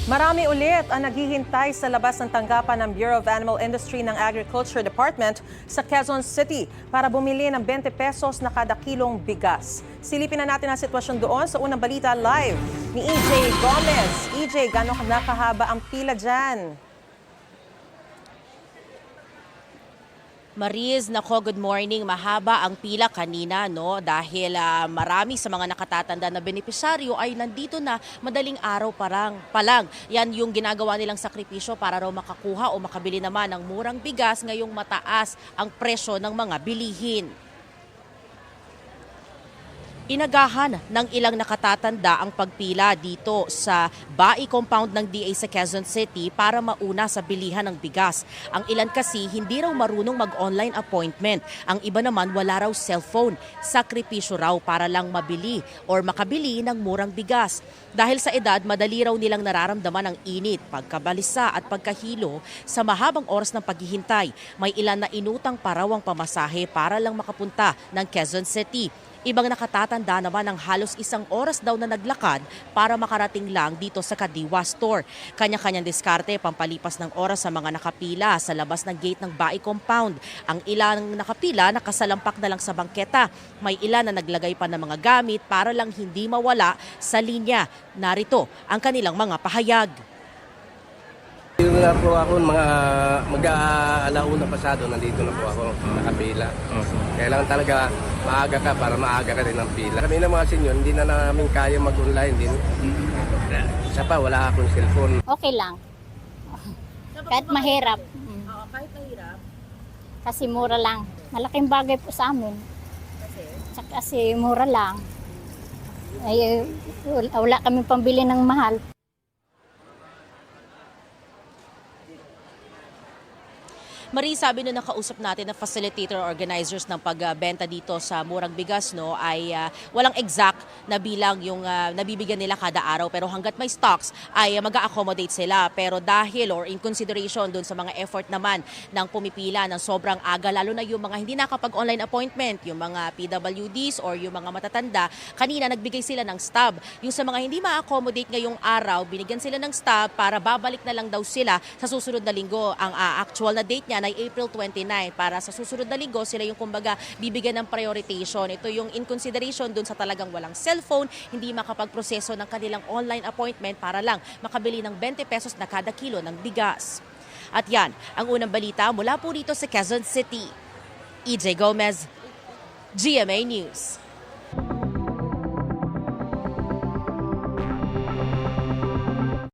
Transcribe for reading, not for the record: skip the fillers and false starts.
Marami ulit ang naghihintay sa labas ng tanggapan ng Bureau of Animal Industry ng Agriculture Department sa Quezon City para bumili ng 20 pesos na kada kilong bigas. Silipin na natin ang sitwasyon doon sa unang balita live ni EJ Gomez. EJ, gano'ng nakahaba ang pila dyan? Mariz, nako, good morning. Mahaba ang pila kanina, no? Dahil marami sa mga nakatatanda na benepisyaryo ay nandito na madaling araw pa lang. Yan yung ginagawa nilang sakripisyo para raw makakuha o makabili naman ng murang bigas ngayong mataas ang presyo ng mga bilihin. Inagahan ng ilang nakatatanda ang pagpila dito sa Bai Compound ng DA sa Quezon City para mauna sa bilihan ng bigas. Ang ilan kasi hindi raw marunong mag-online appointment. Ang iba naman wala raw cellphone. Sakripisyo raw para lang mabili or makabili ng murang bigas. Dahil sa edad, madali raw nilang nararamdaman ang init, pagkabalisa at pagkahilo sa mahabang oras ng paghihintay. May ilan na inutang pa raw ang pamasahe para lang makapunta ng Quezon City. Ibang nakatatanda naman ng halos 1 oras daw na naglakad para makarating lang dito sa Kadiwa Store. Kanya-kanyang diskarte pampalipas ng oras sa mga nakapila sa labas ng gate ng Bai Compound. Ang ilang nakapila nakasalampak na lang sa bangketa. May ilan na naglagay pa ng mga gamit para lang hindi mawala sa linya. Narito ang kanilang mga pahayag. Dito na po ako, mga mag-alauna pasado, nandito na po ako, nakapila. Kailangan talaga maaga ka para maaga ka rin ang pila. Kami ng mga senyor, hindi na namin kaya mag-online din. Isa pa, wala akong cellphone. Okay lang. Kahit mahirap. Kahit mahirap? Kasi mura lang. Malaking bagay po sa amin. Kasi mura lang. Ay, wala kami pambili ng mahal. Marie, sabi nung nakausap natin na facilitator organizers ng pagbenta dito sa murang bigas, no, ay walang exact na bilang yung nabibigyan nila kada araw, pero hanggat may stocks ay mag-a-accommodate sila. Pero dahil or in consideration dun sa mga effort naman ng pumipila ng sobrang aga, lalo na yung mga hindi nakapag-online appointment, yung mga PWDs or yung mga matatanda, kanina nagbigay sila ng stub. Yung sa mga hindi ma-accommodate ngayong araw, binigyan sila ng stub para babalik na lang daw sila sa susunod na linggo. Ang actual na date niya ay April 29 para sa susunod na linggo sila yung kumbaga bibigyan ng prioritization. Ito yung in consideration dun sa talagang walang cellphone, hindi makapagproseso ng kanilang online appointment para lang makabili ng 20 pesos na kada kilo ng bigas. At yan, ang unang balita mula po dito sa Quezon City. EJ Gomez, GMA News.